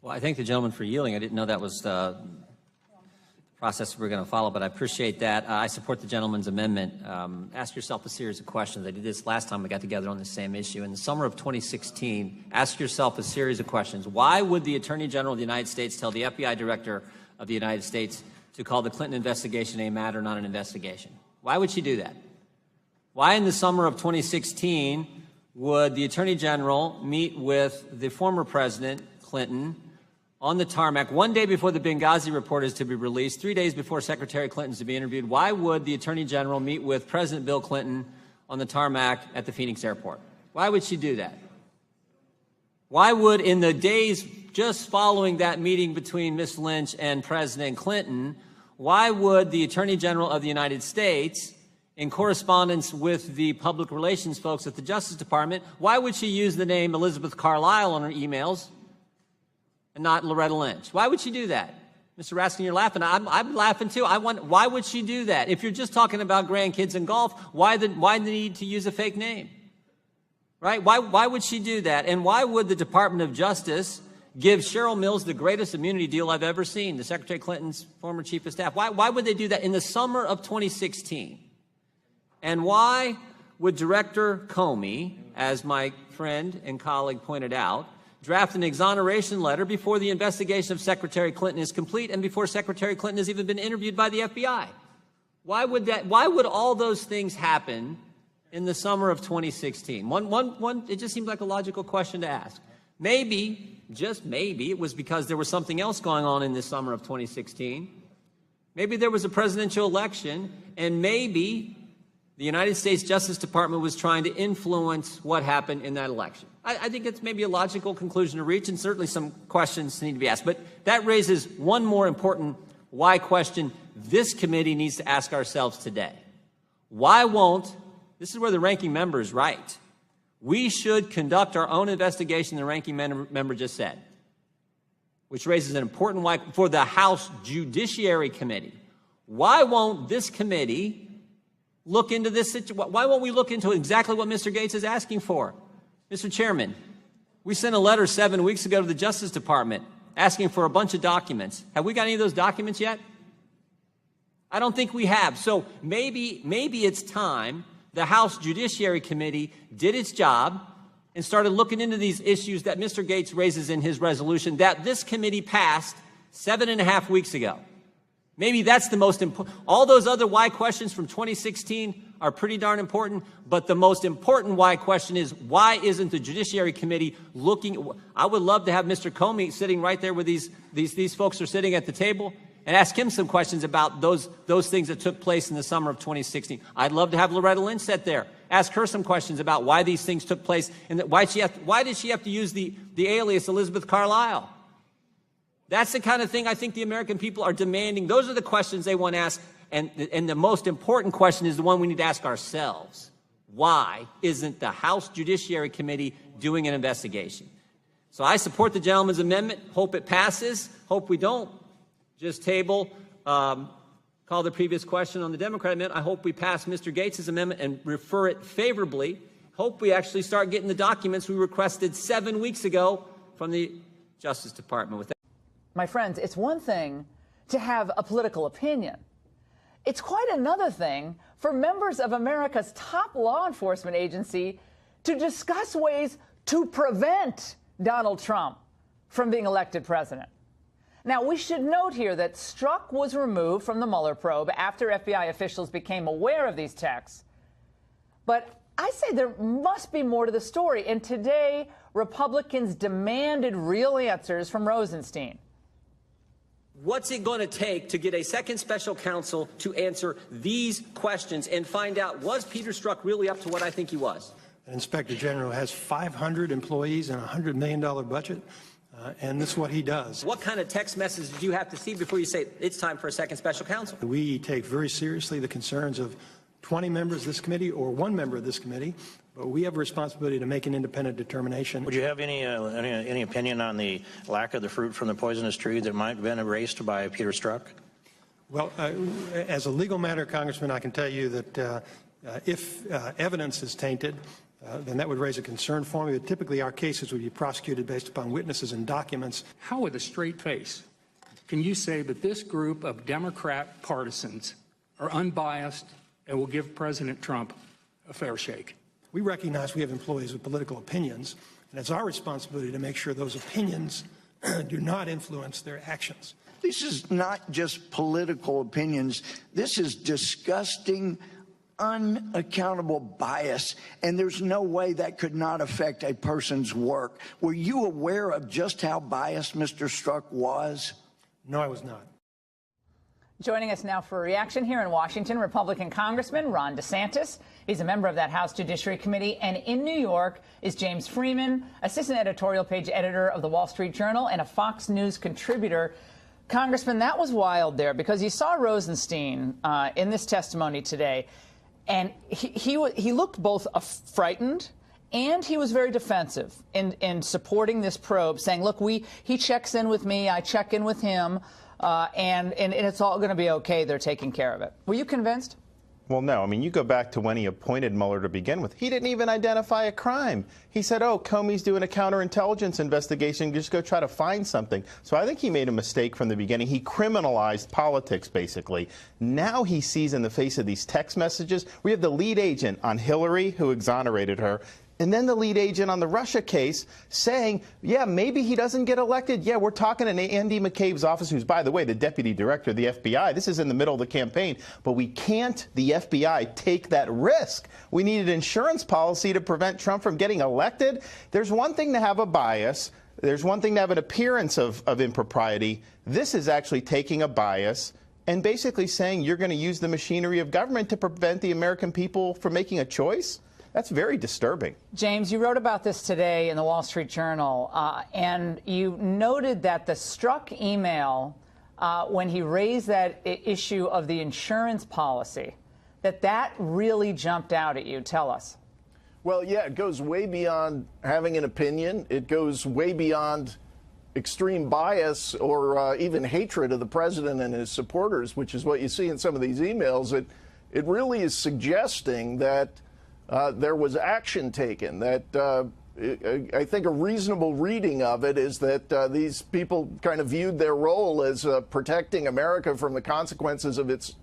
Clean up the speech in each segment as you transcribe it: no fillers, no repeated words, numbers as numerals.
Well, I thank the gentleman for yielding. I didn't know that was the process we're going to follow, but I appreciate that. I support the gentleman's amendment. Ask yourself a series of questions. I did this last time we got together on the same issue. In the summer of 2016, ask yourself a series of questions. Why would the Attorney General of the United States tell the FBI Director of the United States to call the Clinton investigation a matter, not an investigation? Why would she do that? Why in the summer of 2016 would the Attorney General meet with the former President, Clinton, on the tarmac 1 day before the Benghazi report is to be released, 3 days before Secretary Clinton is to be interviewed? Why would the Attorney General meet with President Bill Clinton on the tarmac at the Phoenix airport? Why would she do that? Why would, in the days just following that meeting between Ms. Lynch and President Clinton, why would the Attorney General of the United States, in correspondence with the public relations folks at the Justice Department, why would she use the name Elizabeth Carlisle on her emails and not Loretta Lynch? Why would she do that? Mr. Raskin, you're laughing. I'm laughing too. Why would she do that? If you're just talking about grandkids and golf, why the need to use a fake name? Right? Why would she do that? And why would the Department of Justice give Cheryl Mills the greatest immunity deal I've ever seen, the Secretary Clinton's former chief of staff? Why would they do that in the summer of 2016? And why would Director Comey, as my friend and colleague pointed out, draft an exoneration letter before the investigation of Secretary Clinton is complete and before Secretary Clinton has even been interviewed by the FBI? Why would all those things happen in the summer of 2016? It just seems like a logical question to ask. Maybe, just maybe, it was because there was something else going on in the summer of 2016. Maybe there was a presidential election, and maybe the United States Justice Department was trying to influence what happened in that election. I think it's maybe a logical conclusion to reach, and certainly some questions need to be asked. But that raises one more important why question this committee needs to ask ourselves today. Why won't, this is where the ranking member is right, we should conduct our own investigation, the ranking member just said, which raises an important why for the House Judiciary Committee. Why won't this committee look into this situation? Why won't we look into exactly what Mr. Gates is asking for? Mr. Chairman, we sent a letter 7 weeks ago to the Justice Department asking for a bunch of documents. Have we got any of those documents yet? I don't think we have. So maybe it's time the House Judiciary Committee did its job and started looking into these issues that Mr. Gates raises in his resolution that this committee passed 7.5 weeks ago. Maybe that's the most important. All those other why questions from 2016 are pretty darn important, but the most important why question is, why isn't the Judiciary Committee looking? I would love to have Mr. Comey sitting right there where these folks are sitting at the table and ask him some questions about those things that took place in the summer of 2016. I'd love to have Loretta Lynch sit there, ask her some questions about why these things took place and why did she have to use the alias Elizabeth Carlisle? That's the kind of thing I think the American people are demanding. Those are the questions they want to ask. And the most important question is the one we need to ask ourselves. Why isn't the House Judiciary Committee doing an investigation? So I support the gentleman's amendment. Hope it passes. Hope we don't just table, call the previous question on the Democrat amendment. I hope we pass Mr. Gates' amendment and refer it favorably. Hope we actually start getting the documents we requested 7 weeks ago from the Justice Department. With that. My friends, it's one thing to have a political opinion. It's quite another thing for members of America's top law enforcement agency to discuss ways to prevent Donald Trump from being elected president. Now, we should note here that Strzok was removed from the Mueller probe after FBI officials became aware of these texts. But I say there must be more to the story, and today Republicans demanded real answers from Rosenstein. What's it going to take to get a second special counsel to answer these questions and find out, was Peter Strzok really up to what I think he was? An inspector general has 500 employees and a $100 million budget, and this is what he does. What kind of text message do you have to see before you say it's time for a second special counsel? We take very seriously the concerns of 20 members of this committee or one member of this committee, but we have a responsibility to make an independent determination. Would you have any opinion on the lack of the fruit from the poisonous tree that might have been erased by Peter Strzok? Well, as a legal matter, Congressman, I can tell you that if evidence is tainted, then that would raise a concern for me. But typically, our cases would be prosecuted based upon witnesses and documents. How, with a straight face, can you say that this group of Democrat partisans are unbiased and will give President Trump a fair shake? We recognize we have employees with political opinions, and it's our responsibility to make sure those opinions do not influence their actions. This is not just political opinions. This is disgusting, unaccountable bias, and there's no way that could not affect a person's work. Were you aware of just how biased Mr. Strzok was? No, I was not. Joining us now for a reaction here in Washington, Republican Congressman Ron DeSantis. He's a member of that House Judiciary Committee. And in New York is James Freeman, assistant editorial page editor of the Wall Street Journal and a Fox News contributor. Congressman, that was wild there because you saw Rosenstein in this testimony today, and he looked both frightened and he was very defensive in supporting this probe, saying, look, he checks in with me, I check in with him. And it's all going to be okay. They're taking care of it. Were you convinced? Well, no. I mean, you go back to when he appointed Mueller to begin with. He didn't even identify a crime. He said, oh, Comey's doing a counterintelligence investigation. Just go try to find something. So I think he made a mistake from the beginning. He criminalized politics, basically. Now he sees in the face of these text messages, we have the lead agent on Hillary, who exonerated her, and then the lead agent on the Russia case saying, yeah, maybe he doesn't get elected. Yeah, we're talking in Andy McCabe's office, who's, by the way, the deputy director of the FBI. This is in the middle of the campaign. But we can't, the FBI, take that risk. We need an insurance policy to prevent Trump from getting elected. There's one thing to have a bias. There's one thing to have an appearance of impropriety. This is actually taking a bias and basically saying you're going to use the machinery of government to prevent the American people from making a choice. That's very disturbing. James, you wrote about this today in the Wall Street Journal, and you noted that the Strzok email, when he raised that issue of the insurance policy, that really jumped out at you. Tell us. Well, yeah, it goes way beyond having an opinion. It goes way beyond extreme bias or even hatred of the president and his supporters, which is what you see in some of these emails. It really is suggesting that there was action taken, that I think a reasonable reading of it is that these people kind of viewed their role as protecting America from the consequences of its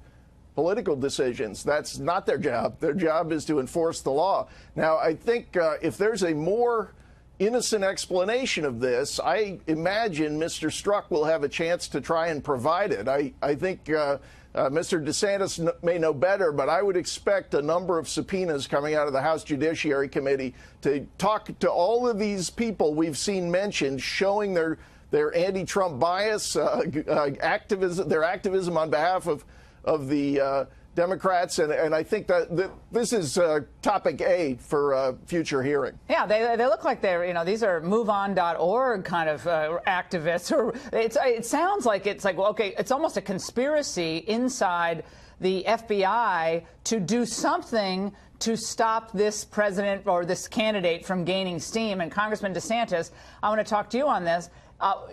political decisions. That's not their job. Their job is to enforce the law. Now, I think if there's a more innocent explanation of this, I imagine Mr. Strzok will have a chance to try and provide it. I think Mr. DeSantis may know better, but I would expect a number of subpoenas coming out of the House Judiciary Committee to talk to all of these people we've seen mentioned, showing their anti-Trump bias, their activism on behalf of the Democrats, and I think that this is topic A for future hearing. Yeah, they look like they're, these are MoveOn.org kind of activists. Or it sounds like well, okay, it's almost a conspiracy inside the FBI to do something to stop this president or this candidate from gaining steam. And Congressman DeSantis, I want to talk to you on this.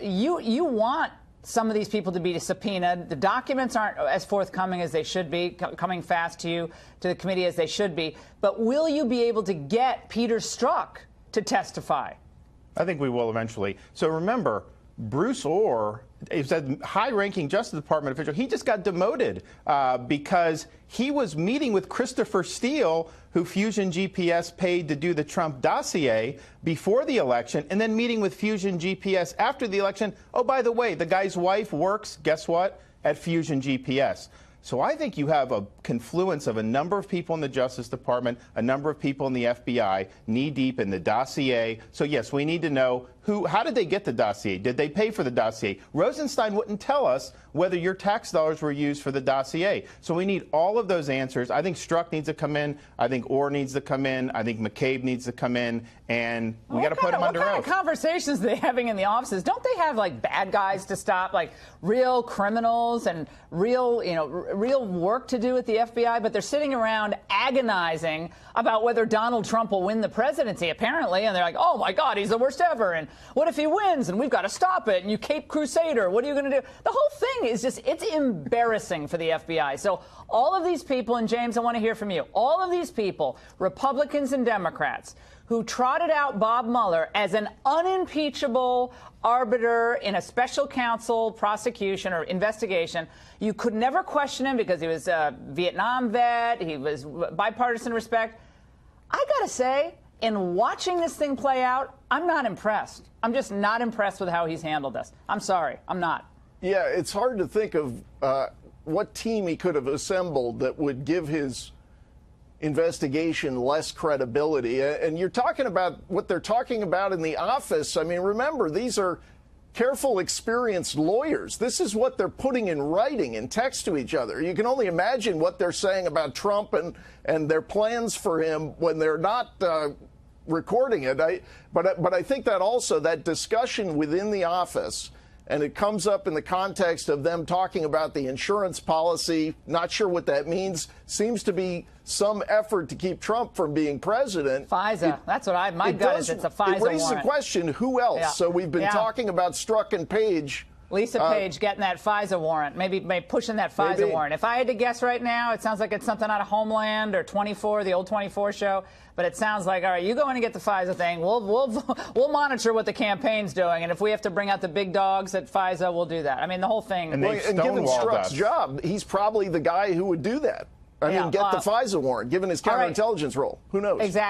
You want some of these people to be subpoenaed. The documents aren't as forthcoming as they should be, coming fast to you, to the committee as they should be. But will you be able to get Peter Strzok to testify? I think we will eventually. So remember, Bruce Orr is a high-ranking Justice Department official. He just got demoted because he was meeting with Christopher Steele, who Fusion GPS paid to do the Trump dossier before the election, and then meeting with Fusion GPS after the election. Oh, by the way, the guy's wife works, guess what, at Fusion GPS. So I think you have a confluence of a number of people in the Justice Department, a number of people in the FBI, knee-deep in the dossier. So, yes, we need to know how did they get the dossier? Did they pay for the dossier? Rosenstein wouldn't tell us whether your tax dollars were used for the dossier. So we need all of those answers. I think Strzok needs to come in. I think Orr needs to come in. I think McCabe needs to come in. And we got to put him under oath. What kind of conversations are they having in the offices? Don't they have, like, bad guys to stop, like real criminals and real work to do at the FBI? But they're sitting around agonizing about whether Donald Trump will win the presidency, apparently. And they're like, oh, my God, he's the worst ever. And What if he wins and we've got to stop it? And you Cape Crusader, what are you going to do? The whole thing is just, it's embarrassing for the FBI. So all of these people, and James, I want to hear from you, all of these people, Republicans and Democrats, who trotted out Bob Mueller as an unimpeachable arbiter in a special counsel prosecution or investigation. You could never question him because he was a Vietnam vet. He was bipartisan respect. I got to say, in watching this thing play out, I'm not impressed. I'm just not impressed with how he's handled this. I'm sorry. I'm not. Yeah, it's hard to think of what team he could have assembled that would give his investigation less credibility. And you're talking about what they're talking about in the office. I mean, remember, these are careful, experienced lawyers. This is what they're putting in writing and text to each other. You can only imagine what they're saying about Trump and their plans for him when they're not recording it. But I think that also that discussion within the office, and it comes up in the context of them talking about the insurance policy, not sure what that means, seems to be some effort to keep Trump from being president. FISA. That's what my gut is. It's a FISA warrant. It raises the question, who else? Yeah. So we've been talking about Strzok and Page. Lisa Page getting that FISA warrant, maybe pushing that FISA warrant. If I had to guess right now, it sounds like it's something out of Homeland or 24, the old 24 show. But it sounds like, all right, you go in and get the FISA thing. We'll monitor what the campaign's doing, and if we have to bring out the big dogs at FISA, we'll do that. I mean, the whole thing. And given Strzok's job, he's probably the guy who would do that. I mean, get the FISA warrant, given his counterintelligence role. Who knows? Exactly.